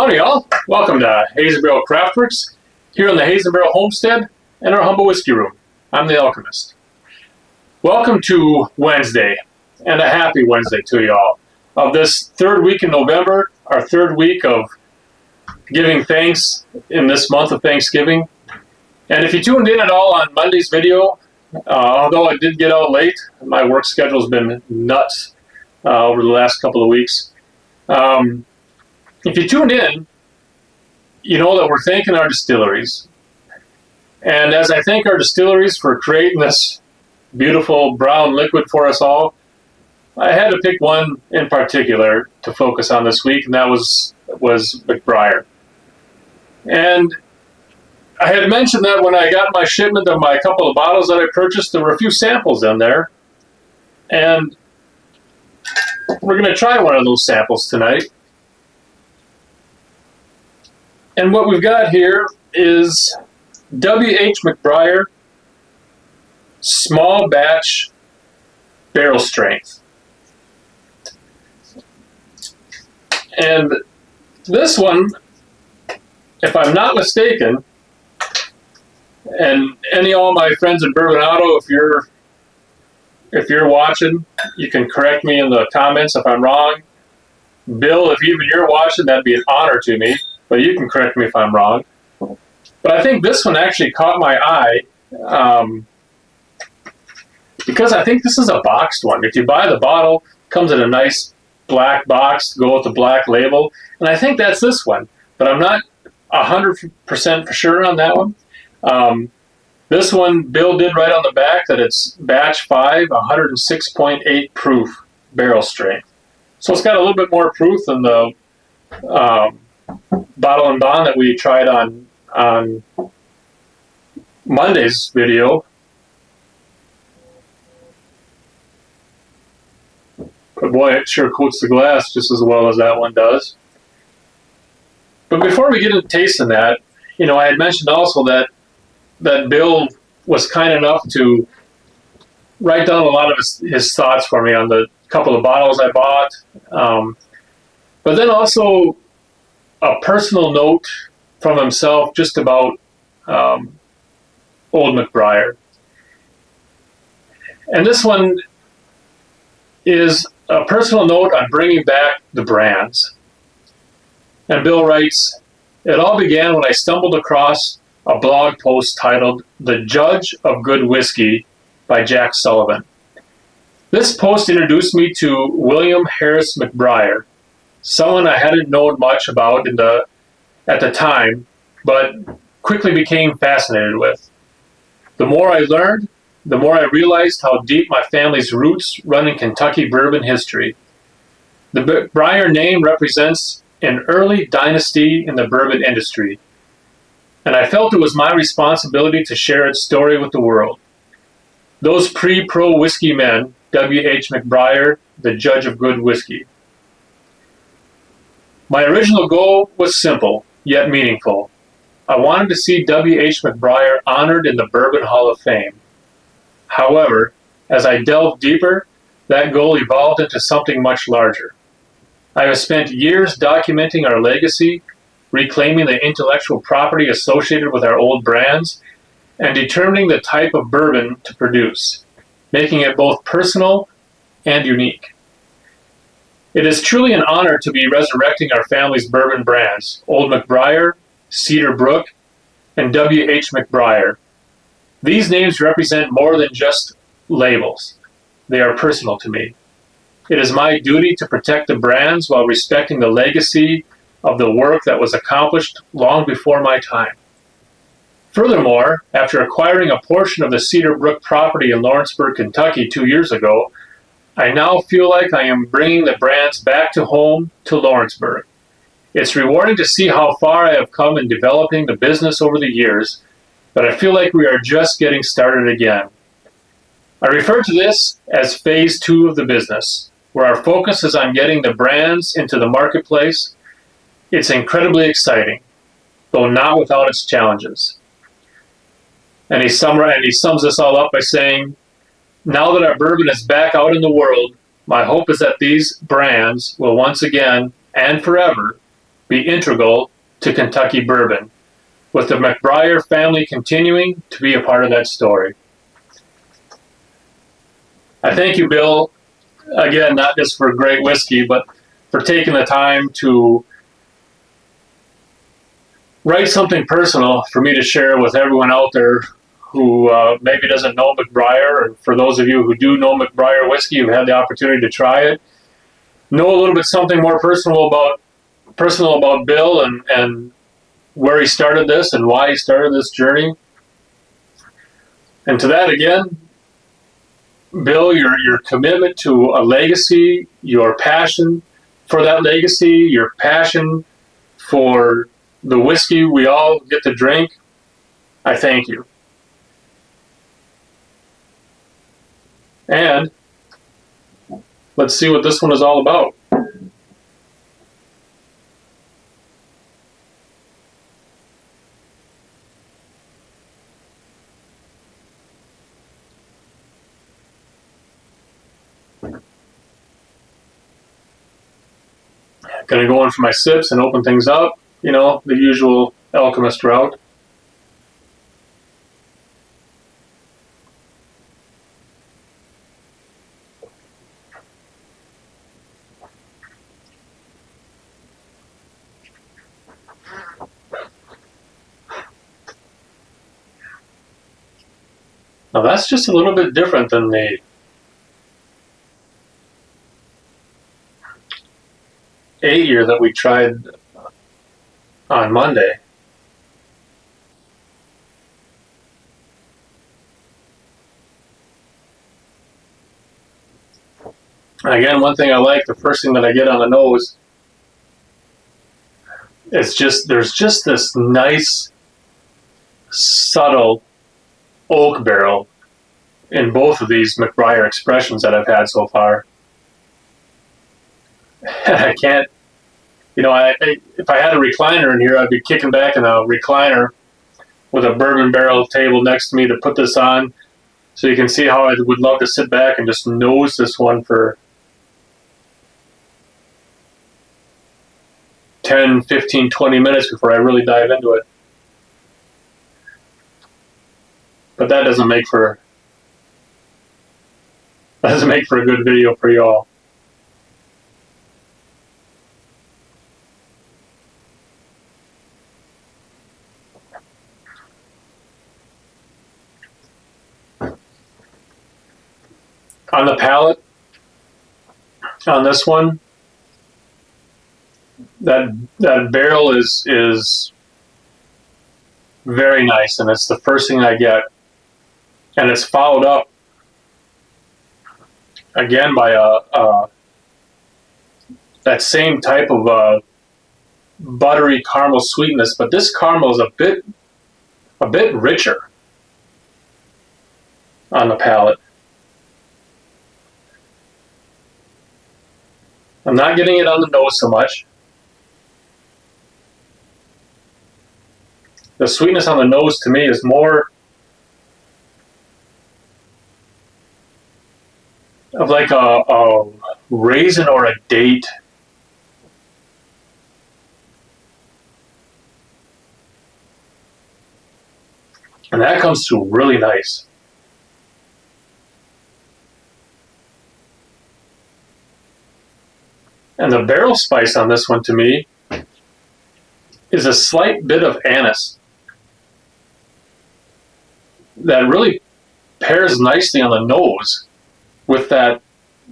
Howdy y'all, welcome to Hazen Barrel Craftworks, here on the Hazen Barrel Homestead and our humble whiskey room. I'm the Alchemist. Welcome to Wednesday, and a happy Wednesday to y'all. Of this third week in November, our third week of giving thanks in this month of Thanksgiving. And if you tuned in at all on Monday's video, although I did get out late, my work schedule's been nuts over the last couple of weeks. If you tuned in, you know that we're thanking our distilleries. And as I thank our distilleries for creating this beautiful brown liquid for us all, I had to pick one in particular to focus on this week, and that was McBrayer. And I had mentioned that when I got my shipment of my couple of bottles that I purchased, there were a few samples in there. And we're going to try one of those samples tonight. And what we've got here is W.H. McBrayer small batch barrel strength. And this one, if I'm not mistaken, and all my friends in Bourbon Auto, if you're watching, you can correct me in the comments if I'm wrong. Bill, if even you're watching, that'd be an honor to me. But you can correct me if I'm wrong. But I think this one actually caught my eye because I think this is a boxed one. If you buy the bottle, it comes in a nice black box to go with the black label. And I think that's this one. But I'm not 100% for sure on that one. This one, Bill did write on the back that it's batch 5, 106.8 proof barrel strength. So it's got a little bit more proof than the bottle and bond that we tried on Monday's video. But boy, it sure coats the glass just as well as that one does. But before we get into tasting that, I had mentioned also that Bill was kind enough to write down a lot of his thoughts for me on the couple of bottles I bought. But then also a personal note from himself just about Old McBrayer. And this one is a personal note on bringing back the brands. And Bill writes, "It all began when I stumbled across a blog post titled The Judge of Good Whiskey by Jack Sullivan. This post introduced me to William Harris McBrayer, someone I hadn't known much about at the time, but quickly became fascinated with. The more I learned, the more I realized how deep my family's roots run in Kentucky bourbon history. The McBrayer name represents an early dynasty in the bourbon industry, and I felt it was my responsibility to share its story with the world. Those pre-pro whiskey men, W.H. McBrayer, the judge of good whiskey. My original goal was simple, yet meaningful. I wanted to see W.H. McBrayer honored in the Bourbon Hall of Fame. However, as I delved deeper, that goal evolved into something much larger. I have spent years documenting our legacy, reclaiming the intellectual property associated with our old brands, and determining the type of bourbon to produce, making it both personal and unique. It is truly an honor to be resurrecting our family's bourbon brands, Old McBrayer, Cedar Brook, and W.H. McBrayer. These names represent more than just labels. They are personal to me. It is my duty to protect the brands while respecting the legacy of the work that was accomplished long before my time. Furthermore, after acquiring a portion of the Cedar Brook property in Lawrenceburg, Kentucky 2 years ago, I now feel like I am bringing the brands back to home to Lawrenceburg. It's rewarding to see how far I have come in developing the business over the years, but I feel like we are just getting started again. I refer to this as phase 2 of the business, where our focus is on getting the brands into the marketplace. It's incredibly exciting, though not without its challenges. And he sums this all up by saying, now that our bourbon is back out in the world, my hope is that these brands will once again and forever be integral to Kentucky bourbon, with the McBrayer family continuing to be a part of that story. I thank you, Bill, again, not just for great whiskey, but for taking the time to write something personal for me to share with everyone out there who maybe doesn't know McBrayer, and for those of you who do know McBrayer whiskey, who've had the opportunity to try it, know a little bit something more personal about Bill and where he started this and why he started this journey. And to that, again, Bill, your commitment to a legacy, your passion for that legacy, your passion for the whiskey we all get to drink, I thank you. And let's see what this one is all about. Gonna go in for my sips and open things up, you know, the usual Alchemist route. Now that's just a little bit different than the eight-year that we tried on Monday. Again, one thing I like, the first thing that I get on the nose, it's just, there's just this nice, subtle oak barrel in both of these McBrayer expressions that I've had so far. I can't, you know, if I had a recliner in here, I'd be kicking back in a recliner with a bourbon barrel table next to me to put this on, so you can see how I would love to sit back and just nose this one for 10, 15, 20 minutes before I really dive into it. But that doesn't make for a good video for y'all. On the palate, on this one, that barrel is very nice, and it's the first thing I get, and it's followed up again by that same type of buttery caramel sweetness, but this caramel is a bit richer on the palate. I'm not getting it on the nose so much. The sweetness on the nose to me is more of like a raisin or a date. And that comes through really nice. And the barrel spice on this one to me is a slight bit of anise that really pairs nicely on the nose with that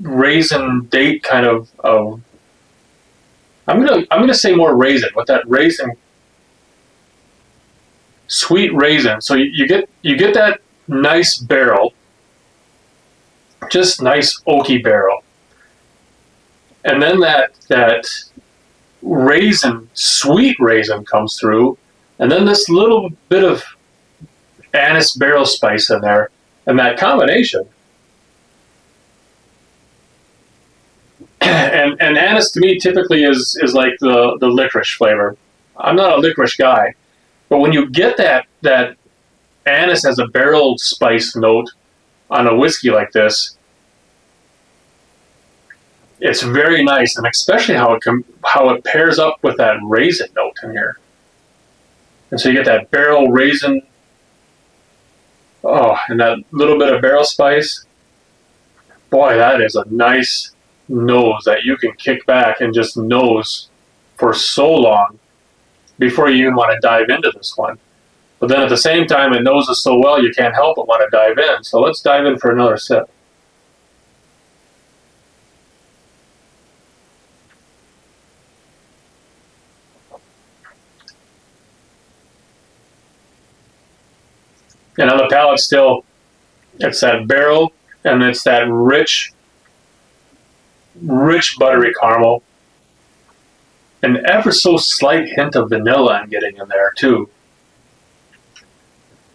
raisin date kind of I'm gonna say more raisin, with that raisin, sweet raisin. So you get that nice barrel, just nice oaky barrel. And then that raisin, sweet raisin comes through, and then this little bit of anise barrel spice in there, and that combination. And anise to me typically is like the licorice flavor. I'm not a licorice guy, but when you get that anise as a barrel spice note on a whiskey like this, it's very nice, and especially how it pairs up with that raisin note in here. And so you get that barrel raisin, oh, and that little bit of barrel spice. Boy, that is a nice nose that you can kick back and just nose for so long before you even want to dive into this one. But then at the same time, it noses so well you can't help but want to dive in. So let's dive in for another sip. And on the palate still, it's that barrel, and it's that rich buttery caramel. An ever so slight hint of vanilla I'm getting in there too.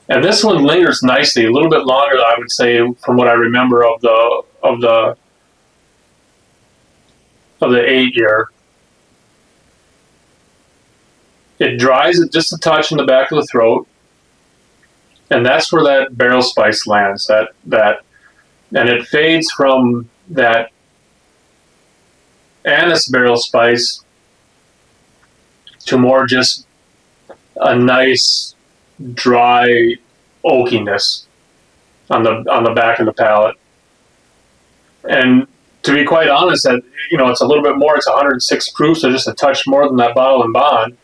And this one lingers nicely, a little bit longer, I would say, from what I remember of the 8-year. It dries it just a touch in the back of the throat, and that's where that barrel spice lands. And it fades from that anise barrel spice to more just a nice dry oakiness on the back of the palate. And to be quite honest, that it's a little bit more. It's 106 proof, so just a touch more than that bottle and bond.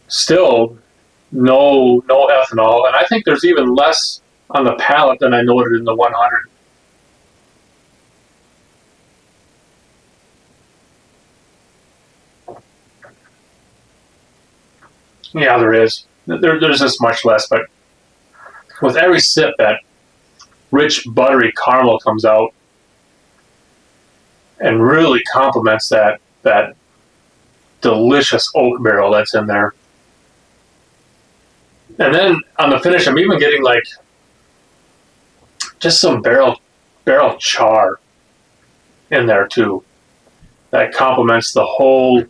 Still, no ethanol, and I think there's even less on the palate than I noted in the 100. Yeah, there is. There's just much less, but with every sip, that rich, buttery caramel comes out and really complements that delicious oak barrel that's in there. And then on the finish, I'm even getting like just some barrel char in there too. That complements the whole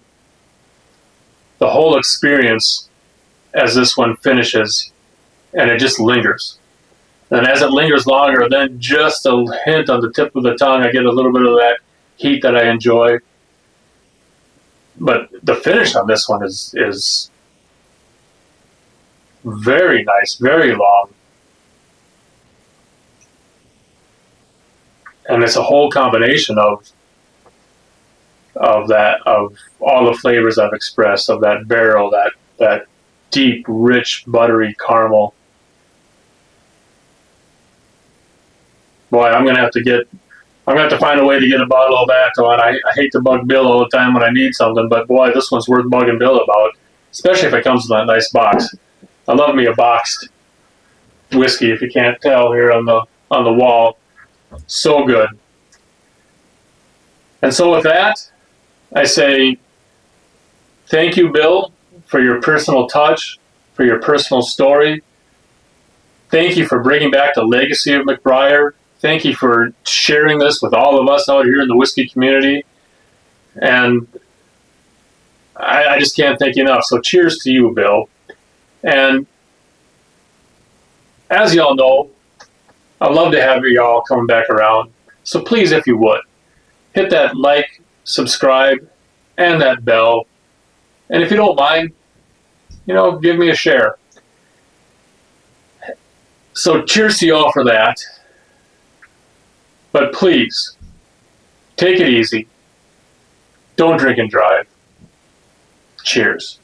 experience as this one finishes, and it just lingers. And as it lingers longer, then just a hint on the tip of the tongue, I get a little bit of that heat that I enjoy. But the finish on this one is very nice, very long. And it's a whole combination of all the flavors I've expressed, of that barrel, that deep, rich, buttery caramel. Boy, I'm gonna have to find a way to get a bottle of that. And I hate to bug Bill all the time when I need something, but boy, this one's worth bugging Bill about, especially if it comes in that nice box. I love me a boxed whiskey, if you can't tell here on the wall. So good. And so with that, I say thank you, Bill, for your personal touch, for your personal story. Thank you for bringing back the legacy of McBrayer. Thank you for sharing this with all of us out here in the whiskey community. And I just can't thank you enough. So cheers to you, Bill. And as y'all know, I'd love to have y'all coming back around. So please, if you would, hit that like, subscribe, and that bell. And if you don't mind, give me a share. So cheers to y'all for that. But please, take it easy. Don't drink and drive. Cheers.